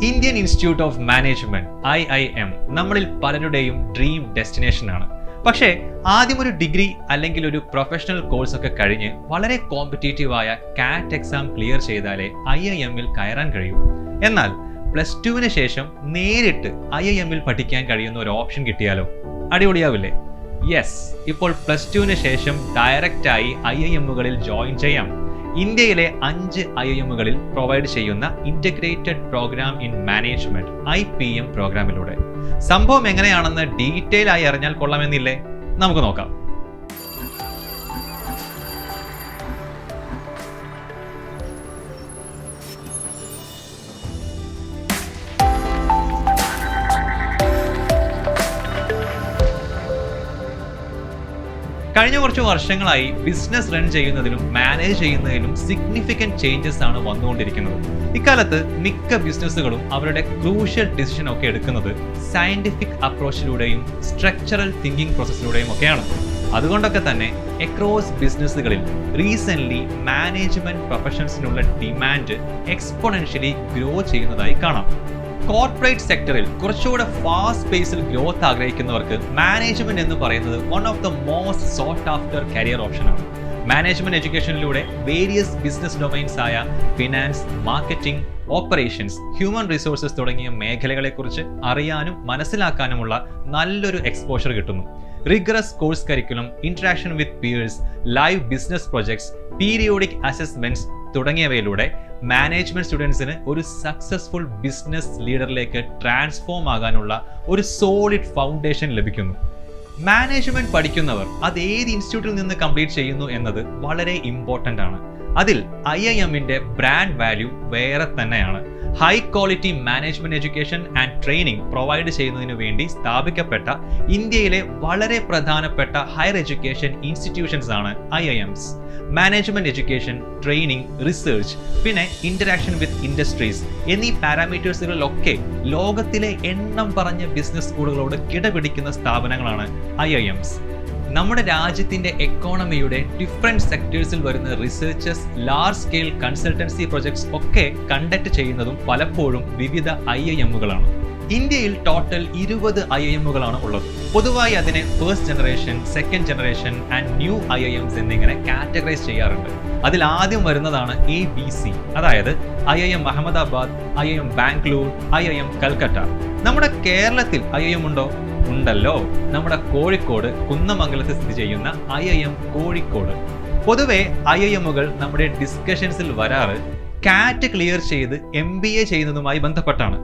Indian institute of management IIM നമ്മളിൽ പലരുടെയും dream ഡെസ്റ്റിനേഷനാണ്. പക്ഷേ ആദ്യം ഒരു ഡിഗ്രി അല്ലെങ്കിൽ ഒരു പ്രൊഫഷണൽ കോഴ്സ് ഒക്കെ കഴിഞ്ഞ് വളരെ കോമ്പറ്റീറ്റീവായ കാറ്റ് എക്സാം ക്ലിയർ ചെയ്താലേ IIM-ൽ കയറാൻ കഴിയൂ. എന്നാൽ +2-ന് ശേഷം നേരിട്ട് IIM-ൽ പഠിക്കാൻ കഴിയുന്ന ഒരു ഓപ്ഷൻ കിട്ടിയാലോ? അടിപൊളിയാവില്ലേ? യെസ്, ഇപ്പോൾ +2-ന് ശേഷം ഡയറക്റ്റായി IIM-കളിൽ ജോയിൻ ചെയ്യാം. ഇന്ത്യയിലെ 5 IIM-കളിൽ പ്രൊവൈഡ് ചെയ്യുന്ന integrated programme in management IPM പ്രോഗ്രാമിലൂടെ. സംഭവം എങ്ങനെയാണെന്ന് ഡീറ്റെയിൽ ആയി അറിഞ്ഞാൽ കൊള്ളാമെന്നില്ലേ? നമുക്ക് നോക്കാം. കഴിഞ്ഞ കുറച്ച് വർഷങ്ങളായി ബിസിനസ് റൺ ചെയ്യുന്നതിലും മാനേജ് ചെയ്യുന്നതിലും സിഗ്നിഫിക്കന്റ് ചേഞ്ചസ് ആണ് വന്നുകൊണ്ടിരിക്കുന്നത്. ഇക്കാലത്ത് മിക്ക ബിസിനസ്സുകളും അവരുടെ ക്രൂഷ്യൽ ഡിസിഷൻ ഒക്കെ എടുക്കുന്നത് സയന്റിഫിക് അപ്രോച്ചിലൂടെയും സ്ട്രക്ചറൽ തിങ്കിങ് പ്രോസസ്സിലൂടെയും ഒക്കെയാണ്. അതുകൊണ്ടൊക്കെ തന്നെ അക്രോസ് ബിസിനസ്സുകളിൽ റീസെന്റ് മാനേജ്മെന്റ് പ്രൊഫഷൻസിനുള്ള ഡിമാൻഡ് എക്സ്പോണൻഷ്യലി ഗ്രോ ചെയ്യുന്നതായി കാണാം. കോർപ്പറേറ്റ് സെക്ടറിൽ കുറച്ചുകൂടെ ഫാസ്റ്റ് പേസിൽ ഗ്രോത്ത് ആഗ്രഹിക്കുന്നവർക്ക് മാനേജ്മെന്റ് എന്ന് പറയുന്നത് one of the most sought after career ഓപ്ഷനാണ്. മാനേജ്മെന്റ് എഡ്യൂക്കേഷനിലൂടെ വേരിയസ് ബിസിനസ് ഡൊമൈൻസ് ആയ finance, marketing, operations, human resources തുടങ്ങിയ മേഖലകളെക്കുറിച്ച് അറിയാനും മനസ്സിലാക്കാനുമുള്ള നല്ലൊരു എക്സ്പോഷർ കിട്ടുന്നു. Rigorous course curriculum, interaction with peers, live business projects, periodic assessments തുടങ്ങിയവയിലൂടെ management സ്റ്റുഡൻസിന് ഒരു സക്സസ്ഫുൾ ബിസിനസ് ലീഡറിലേക്ക് ട്രാൻസ്ഫോം ആകാനുള്ള ഒരു സോളിഡ് ഫൗണ്ടേഷൻ ലഭിക്കുന്നു. മാനേജ്മെന്റ് പഠിക്കുന്നവർ അത് ഏത് ഇൻസ്റ്റിറ്റ്യൂട്ടിൽ നിന്ന് കംപ്ലീറ്റ് ചെയ്യുന്നു എന്നത് വളരെ ഇമ്പോർട്ടൻ്റ് ആണ്. അതിൽ IIM-ന്റെ ബ്രാൻഡ് വാല്യൂ വേറെ തന്നെയാണ്. High quality management education and training provide ചെയ്യുന്നതിനു വേണ്ടി സ്ഥാപിക്കപ്പെട്ട ഇന്ത്യയിലെ വളരെ പ്രധാനപ്പെട്ട ഹയർ എഡ്യൂക്കേഷൻ ഇൻസ്റ്റിറ്റ്യൂഷൻസ് ആണ് IIMs. Management education, training, research, പിന്നെ ഇന്ററാക്ഷൻ വിത്ത് ഇൻഡസ്ട്രീസ് എന്നീ പാരാമീറ്റേഴ്സുകളിലൊക്കെ ലോകത്തിലെ എണ്ണം പറഞ്ഞ ബിസിനസ് സ്കൂളുകളോട് കിടപിടിക്കുന്ന സ്ഥാപനങ്ങളാണ് IIMs. നമ്മുടെ രാജ്യത്തിന്റെ എക്കോണമിയുടെ ഡിഫറെന്റ് സെക്ടേഴ്സിൽ വരുന്ന researches, large scale consultancy projects ഒക്കെ കണ്ടക്ട് ചെയ്യുന്നതും പലപ്പോഴും വിവിധ IIM-കളാണ്. ഇന്ത്യയിൽ ടോട്ടൽ 20 IIM-കളാണ് ഉള്ളത്. പൊതുവായി അതിനെ first generation, second generation and new IIMs എന്നിങ്ങനെ കാറ്റഗറൈസ് ചെയ്യാറുണ്ട്. അതിൽ ആദ്യം വരുന്നതാണ് ABC, അതായത് IIM Ahmedabad, IIM Bangalore, IIM Calcutta. നമ്മുടെ കേരളത്തിൽ IIM ഉണ്ടോ? ഉണ്ടല്ലോ. നമ്മുടെ കോഴിക്കോട് കുന്നമംഗലത്ത് സ്ഥിതി ചെയ്യുന്ന IIM കോഴിക്കോട്. പൊതുവെ IIM-കൾ നമ്മുടെ ഡിസ്കഷൻസിൽ വരാറ് കാറ്റ് ക്ലിയർ ചെയ്ത് MBA ചെയ്യുന്നതുമായി ബന്ധപ്പെട്ടാണ്.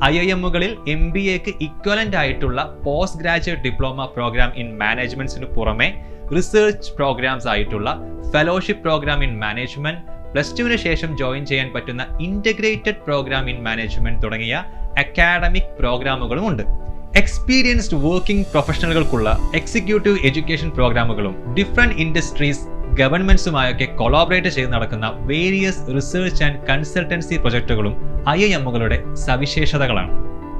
IIM-കളിൽ MBAക്ക് ഇക്വലന്റ് ആയിട്ടുള്ള post graduate diploma program in മാനേജ്മെന്റ്സിന് പുറമെ റിസർച്ച് പ്രോഗ്രാംസ് ആയിട്ടുള്ള ഫെലോഷിപ്പ് പ്രോഗ്രാം ഇൻ മാനേജ്മെന്റ്, +2-ന് ശേഷം ജോയിൻ ചെയ്യാൻ പറ്റുന്ന ഇന്റഗ്രേറ്റഡ് പ്രോഗ്രാം ഇൻ മാനേജ്മെന്റ് തുടങ്ങിയ അക്കാഡമിക് പ്രോഗ്രാമുകളും ഉണ്ട്. എക്സ്പീരിയൻസ്ഡ് വർക്കിംഗ് പ്രൊഫഷണലുകൾക്കുള്ള എക്സിക്യൂട്ടീവ് എഡ്യൂക്കേഷൻ പ്രോഗ്രാമുകളും ഡിഫറെന്റ് ഇൻഡസ്ട്രീസ്, ഗവൺമെന്റ്സുമായൊക്കെ കൊളാബറേറ്റ് ചെയ്ത് നടക്കുന്ന വേരിയസ് റിസർച്ച് ആൻഡ് കൺസൾട്ടൻസി പ്രൊജക്ടുകളും IIM-കളുടെ സവിശേഷതകളാണ്.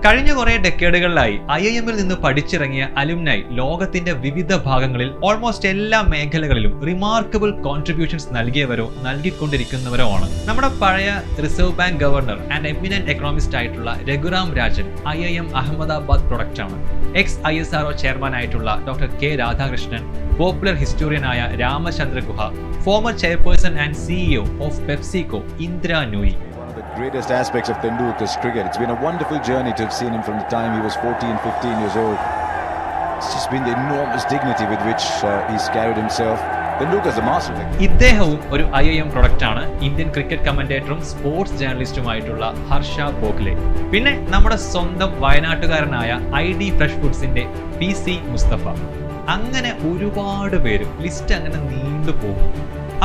കഴിഞ്ഞ കുറെ ഡെക്കേഡുകളിലായി IIM-ൽ നിന്ന് പഠിച്ചിറങ്ങിയ അലുമിനൈ ലോകത്തിന്റെ വിവിധ ഭാഗങ്ങളിൽ ഓൾമോസ്റ്റ് എല്ലാ മേഖലകളിലും റിമാർക്കബിൾ കോൺട്രിബ്യൂഷൻസ് നൽകിയവരോ നൽകിക്കൊണ്ടിരിക്കുന്നവരോ ആണ്. നമ്മുടെ പഴയ reserve bank governor and eminent economist ആയിട്ടുള്ള രഘുറാം രാജൻ IIM അഹമ്മദാബാദ് പ്രൊഡക്റ്റ് ആണ്. ISRO ചെയർമാൻ ആയിട്ടുള്ള ഡോക്ടർ K രാധാകൃഷ്ണൻ, പോപ്പുലർ ഹിസ്റ്റോറിയനായ Ramachandra Guha, former chairperson and CEO of PepsiCo Indra Nooyi. Greatest aspects of Tendulkar's cricket. It's been a wonderful journey to have seen him from the time he was 14-15 years old. It's just been the enormous dignity with which he's carried himself. Tendulkar's a master. ഇദ്ദേഹവും ഒരു IIM product ആണ്. Indian cricket കമന്റേറ്ററും sports ജേർണലിസ്റ്റുമായിട്ടുള്ള ഹർഷ ബോഗ്ലെ. പിന്നെ നമ്മുടെ സ്വന്തം വയനാട്ടുകാരനായ ID fresh ഫുഡ്സിന്റെ PC മുസ്തഫ. അങ്ങനെ ഒരുപാട് പേര്, ലിസ്റ്റ് അങ്ങനെ നീണ്ടു പോകും.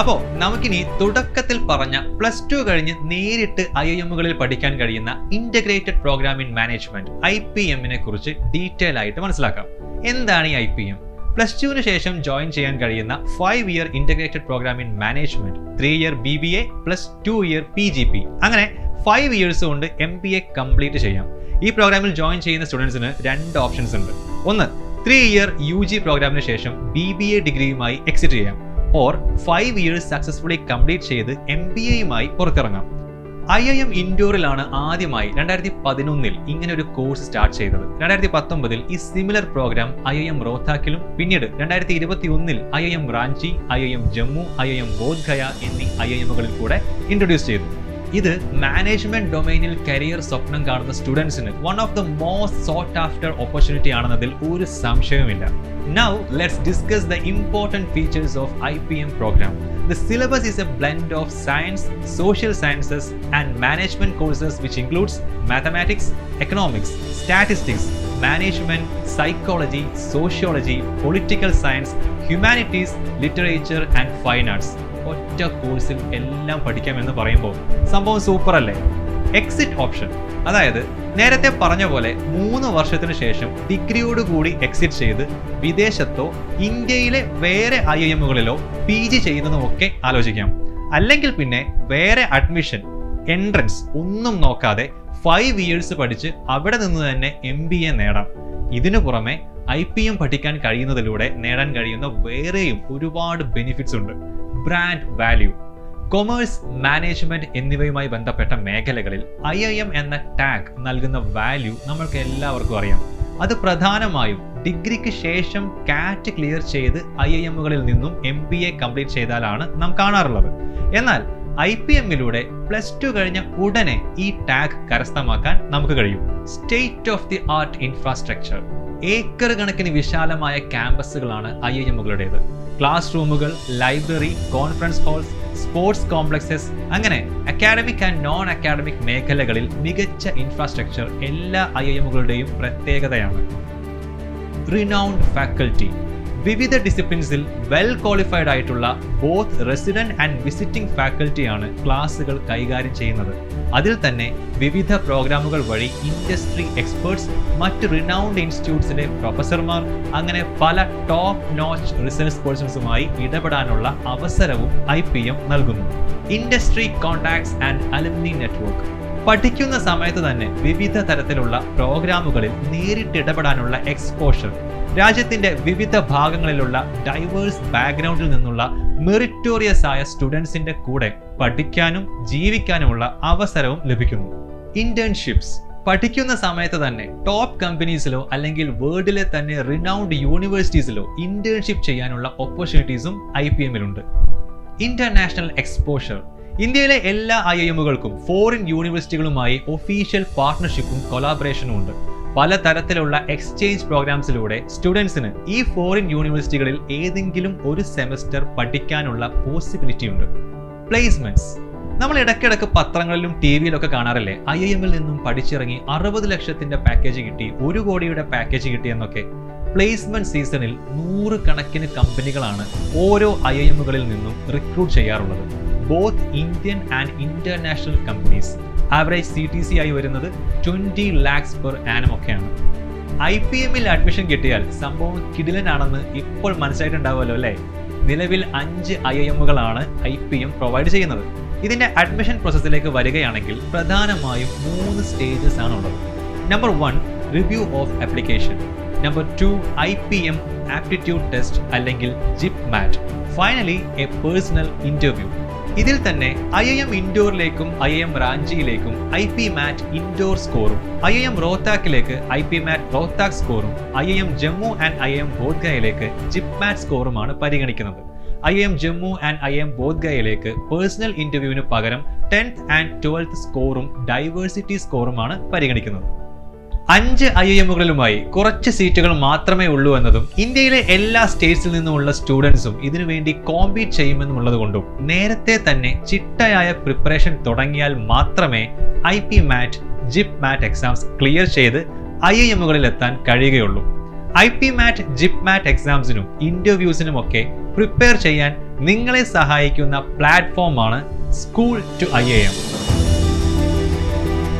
അപ്പോൾ നമുക്കിനി തുടക്കത്തിൽ പറഞ്ഞ +2 കഴിഞ്ഞ് നേരിട്ട് IIM-കളിൽ പഠിക്കാൻ കഴിയുന്ന ഇന്റഗ്രേറ്റഡ് പ്രോഗ്രാം ഇൻ മാനേജ്മെന്റ് IPM-നെ കുറിച്ച് ഡീറ്റെയിൽ ആയിട്ട് മനസ്സിലാക്കാം. എന്താണ് ഈ IPM? +2-ന് ശേഷം ജോയിൻ ചെയ്യാൻ കഴിയുന്ന 5 year integrated programme in management, 3 year BBA + 2 year PGP. അങ്ങനെ 5 ഇയേഴ്സ് കൊണ്ട് MBA കംപ്ലീറ്റ് ചെയ്യാം. ഈ പ്രോഗ്രാമിൽ ജോയിൻ ചെയ്യുന്ന സ്റ്റുഡൻസിന് 2 ഓപ്ഷൻസ് ഉണ്ട്. ഒന്ന്, 3 ഇയർ UG പ്രോഗ്രാമിന് ശേഷം BBA ഡിഗ്രിയുമായി എക്സിറ്റ് ചെയ്യാം. ഓർ 5 ഇയേഴ്സ് സക്സസ്ഫുള്ളി കംപ്ലീറ്റ് ചെയ്ത് MBA-യുമായി പുറത്തിറങ്ങാം. IIM ഇൻഡോറിലാണ് ആദ്യമായി 2011 ഇങ്ങനെ ഒരു കോഴ്സ് സ്റ്റാർട്ട് ചെയ്തത്. 2019 ഈ സിമിലർ പ്രോഗ്രാം IIM റോഹ്താക്കിലും പിന്നീട് 2021 IIM Ranchi, IIM Jammu, IIM Bodh Gaya എന്നീ IIMകളിൽ കൂടെ ഇൻട്രൊഡ്യൂസ് ചെയ്തു. ഇത് മാനേജ്മെന്റ് ഡൊമൈനിൽ കരിയർ സ്വപ്നം കാണുന്ന സ്റ്റുഡൻസിന് one of the most sought after opportunity ആണെന്നതിൽ ഒരു സംശയവുമില്ല. Now let's discuss the important features of IPM program. The syllabus is a blend of science, social sciences and management courses which includes mathematics, economics, statistics, management, psychology, sociology, political science, humanities, literature and fine arts. ഒറ്റ കോഴ്സിൽ എല്ലാം പഠിക്കാമെന്ന് പറയുമ്പോൾ സംഭവം super അല്ലേ? Exit option, അതായത് നേരത്തെ പറഞ്ഞ പോലെ 3 വർഷത്തിന് ശേഷം ഡിഗ്രിയോടുകൂടി എക്സിറ്റ് ചെയ്ത് വിദേശത്തോ ഇന്ത്യയിലെ വേറെ IIMകളിലോ PG ചെയ്യുന്നതുമൊക്കെ ആലോചിക്കാം. അല്ലെങ്കിൽ പിന്നെ വേറെ അഡ്മിഷൻ എൻട്രൻസ് ഒന്നും നോക്കാതെ 5 years പഠിച്ച് അവിടെ നിന്ന് തന്നെ MBA നേടാം. ഇതിനു പുറമെ IPM പഠിക്കാൻ കഴിയുന്നതിലൂടെ നേടാൻ കഴിയുന്ന വേറെയും ഒരുപാട് ബെനിഫിറ്റ്സ് ഉണ്ട്. ബ്രാൻഡ് വാല്യൂ, കൊമേഴ്സ്, മാനേജ്മെന്റ് എന്നിവയുമായി ബന്ധപ്പെട്ട മേഖലകളിൽ IIM എന്ന ടാഗ് നൽകുന്ന വാല്യൂ നമ്മൾക്ക് എല്ലാവർക്കും അറിയാം. അത് പ്രധാനമായും ഡിഗ്രിക്ക് ശേഷം കാറ്റ് ക്ലിയർ ചെയ്ത് IIMകളിൽ നിന്നും MBA കംപ്ലീറ്റ് ചെയ്താലാണ് നാം കാണാറുള്ളത്. എന്നാൽ IPMലൂടെ +2 കഴിഞ്ഞ ഉടനെ ഈ ടാഗ് കരസ്ഥമാക്കാൻ നമുക്ക് കഴിയും. State of the art infrastructure, acre കണക്കിന് വിശാലമായ ക്യാമ്പസുകളാണ് IIMകളുടേത്. ക്ലാസ് റൂമുകൾ, library, conference halls, sports complexes, അങ്ങനെ അക്കാഡമിക് ആൻഡ് നോൺ അക്കാഡമിക് മേഖലകളിൽ മികച്ച ഇൻഫ്രാസ്ട്രക്ചർ എല്ലാ IIMകളുടെയും പ്രത്യേകതയാണ്. റിനൗണ്ട് ഫാക്കൽറ്റി, വിവിധ ഡിസിപ്ലിൻസിൽ വെൽ ക്വാളിഫൈഡ് ആയിട്ടുള്ള ബോത്ത് റെസിഡന്റ് ആൻഡ് വിസിറ്റിംഗ് ഫാക്കൽറ്റിയാണ് ക്ലാസുകൾ കൈകാര്യം ചെയ്യുന്നത്. അതിൽ തന്നെ വിവിധ പ്രോഗ്രാമുകൾ വഴി ഇൻഡസ്ട്രി എക്സ്പേർട്സ്, മറ്റ് റിനൗണ്ട് ഇൻസ്റ്റിറ്റ്യൂട്ട്സിലെ പ്രൊഫസർമാർ, അങ്ങനെ പല ടോപ്പ് നോച്ച് റിസർച്ച് പേഴ്സൺസുമായി ഇടപെടാനുള്ള അവസരവും IPM നൽകുന്നു. Industry contacts and alumni network, പഠിക്കുന്ന സമയത്ത് തന്നെ വിവിധ തരത്തിലുള്ള പ്രോഗ്രാമുകളിൽ നേരിട്ടിടപെടാനുള്ള എക്സ്പോഷർ, രാജ്യത്തിന്റെ വിവിധ ഭാഗങ്ങളിലുള്ള ഡൈവേഴ്സ് ബാക്ക്ഗ്രൗണ്ടിൽ നിന്നുള്ള മെറിറ്റോറിയസ് ആയ സ്റ്റുഡൻസിന്റെ കൂടെ പഠിക്കാനും ജീവിക്കാനുമുള്ള അവസരവും ലഭിക്കുന്നു. ഇന്റേൺഷിപ്സ്, പഠിക്കുന്ന സമയത്ത് തന്നെ ടോപ്പ് കമ്പനീസിലോ അല്ലെങ്കിൽ വേൾഡിലെ തന്നെ റിനൗണ്ട് യൂണിവേഴ്സിറ്റീസിലോ ഇന്റേൺഷിപ്പ് ചെയ്യാനുള്ള ഓപ്പർച്യൂണിറ്റീസും IPMലുണ്ട്. ഇന്റർനാഷണൽ എക്സ്പോഷർ, ഇന്ത്യയിലെ എല്ലാ IIMകൾക്കും ഫോറിൻ യൂണിവേഴ്സിറ്റികളുമായി ഒഫീഷ്യൽ പാർട്ണർഷിപ്പും കൊളാബറേഷനും ഉണ്ട്. പല തരത്തിലുള്ള എക്സ്ചേഞ്ച് പ്രോഗ്രാംസിലൂടെ സ്റ്റുഡൻസിന് ഈ ഫോറിൻ യൂണിവേഴ്സിറ്റികളിൽ ഏതെങ്കിലും ഒരു സെമസ്റ്റർ പഠിക്കാനുള്ള പോസിബിലിറ്റി ഉണ്ട്. പ്ലേസ്മെന്റ്സ്, നമ്മൾ ഇടയ്ക്കിടയ്ക്ക് പത്രങ്ങളിലും TV-യിലൊക്കെ കാണാറില്ലേ, IIMൽ നിന്നും പഠിച്ചിറങ്ങി 60 ലക്ഷത്തിന്റെ പാക്കേജ് കിട്ടി, 1 കോടിയുടെ പാക്കേജ് കിട്ടി എന്നൊക്കെ. പ്ലേസ്മെന്റ് സീസണിൽ 100 കണക്കിന് കമ്പനികളാണ് ഓരോ IIMകളിൽ നിന്നും റിക്രൂട്ട് ചെയ്യാറുള്ളത്. Both Indian and international companies. Average CTC ആയി വരുന്നത് 20 lakhs per annum ഒക്കെയാണ്. IPMൽ അഡ്മിഷൻ കിട്ടിയാൽ സംഭവം കിടിലനാണെന്ന് ഇപ്പോൾ മനസ്സിലായിട്ടുണ്ടാവുമല്ലോ അല്ലേ? നിലവിൽ 5 IIMകളാണ് IPM പ്രൊവൈഡ് ചെയ്യുന്നത്. ഇതിന്റെ അഡ്മിഷൻ പ്രോസസ്സിലേക്ക് വരികയാണെങ്കിൽ പ്രധാനമായും 3 സ്റ്റേജസ് ആണുള്ളത്. Number 1 review of application, number 2 IPM aptitude test അല്ലെങ്കിൽ JIPMAT, finally a personal interview. ഇതിൽ തന്നെ IIM ഇൻഡോറിലേക്കും IIM റാഞ്ചിയിലേക്കും IPMAT ഇൻഡോർ സ്കോറും, IIM റോഹ്താക്കിലേക്ക് IPMAT റോഹ്താക് സ്കോറും, IIM ജമ്മു ആൻഡ് IIM ബോധ്ഗയയിലേക്ക് JIPMAT സ്കോറുമാണ് പരിഗണിക്കുന്നത്. IIM ജമ്മു ആൻഡ് IIM ബോധ്ഗയയിലേക്ക് പേഴ്സണൽ ഇന്റർവ്യൂവിന് പകരം 10th and 12th സ്കോറും ഡൈവേഴ്സിറ്റി സ്കോറുമാണ് പരിഗണിക്കുന്നത്. 5 IIMകളുമായി കുറച്ച് സീറ്റുകൾ മാത്രമേ ഉള്ളൂ എന്നതും ഇന്ത്യയിലെ എല്ലാ സ്റ്റേറ്റ്സിൽ നിന്നുമുള്ള സ്റ്റുഡൻസും ഇതിനുവേണ്ടി കോമ്പീറ്റ് ചെയ്യുമെന്നുള്ളത് കൊണ്ടും നേരത്തെ തന്നെ ചിട്ടയായ പ്രിപ്പറേഷൻ തുടങ്ങിയാൽ മാത്രമേ IPMAT, JIPMAT എക്സാംസ് ക്ലിയർ ചെയ്ത് IIMകളിൽ എത്താൻ കഴിയുകയുള്ളൂ. IPMAT, JIPMAT എക്സാംസിനും ഇന്റർവ്യൂസിനുമൊക്കെ പ്രിപ്പയർ ചെയ്യാൻ നിങ്ങളെ സഹായിക്കുന്ന പ്ലാറ്റ്ഫോമാണ് സ്കൂൾ ടു IIM.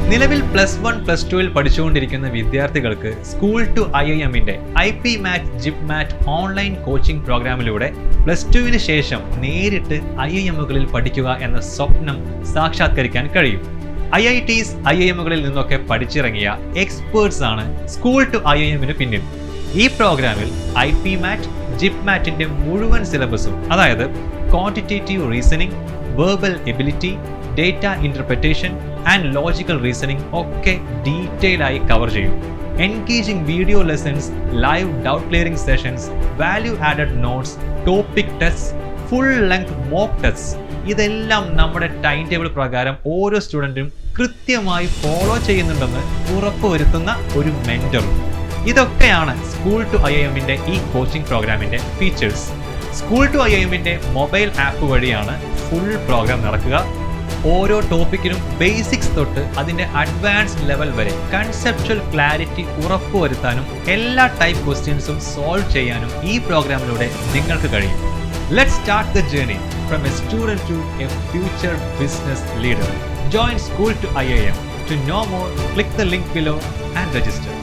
നിലവിൽ +1, +2 പഠിച്ചുകൊണ്ടിരിക്കുന്ന വിദ്യാർത്ഥികൾക്ക് സ്കൂൾ ടു IIMന്റെ IPMAT, JIPMAT ഓൺലൈൻ കോച്ചിംഗ് പ്രോഗ്രാമിലൂടെ +2 ശേഷം നേരിട്ട് IIMകളിൽ പഠിക്കുക എന്ന സ്വപ്നം സാക്ഷാത്കരിക്കാൻ കഴിയും. IITs, IIMകളിൽ നിന്നൊക്കെ പഠിച്ചിറങ്ങിയ എക്സ്പേർട്സ് ആണ് സ്കൂൾ ടു IIMന് പിന്നിൽ. ഈ പ്രോഗ്രാമിൽ IPMAT, JIPMATന്റെ മുഴുവൻ സിലബസും, അതായത് quantitative reasoning, verbal ability, data interpretation and logical reasoning ഒക്കെ ഡീറ്റെയിൽ ആയി കവർ ചെയ്യും. Engaging video lessons, live doubt clearing sessions, value added notes, topic test, full length mock test, ഇതെല്ലാം നമ്മുടെ ടൈം ടേബിൾ പ്രകാരം ഓരോ സ്റ്റുഡൻറ്റും കൃത്യമായി ഫോളോ ചെയ്യുന്നുണ്ടെന്ന് ഉറപ്പുവരുത്തുന്ന ഒരു മെന്ററും. ഇതൊക്കെയാണ് സ്കൂൾ ടു IIMന്റെ ഈ കോച്ചിങ് പ്രോഗ്രാമിന്റെ ഫീച്ചേഴ്സ്. സ്കൂൾ ടു IIMന്റെ മൊബൈൽ ആപ്പ് വഴിയാണ് ഫുൾ പ്രോഗ്രാം നടക്കുക. ഓരോ ടോപ്പിക്കിനും ബേസിക്സ് തൊട്ട് അതിന്റെ അഡ്വാൻസ്ഡ് ലെവൽ വരെ കൺസെപ്ച്വൽ ക്ലാരിറ്റി ഉറപ്പുവരുത്താനും എല്ലാ ടൈപ്പ് ക്വസ്റ്റ്യൻസും സോൾവ് ചെയ്യാനും ഈ പ്രോഗ്രാമിലൂടെ നിങ്ങൾക്ക് കഴിയും. Let's start the journey from a student to a future business leader. Join School to IIM. To know more, click the link below and register.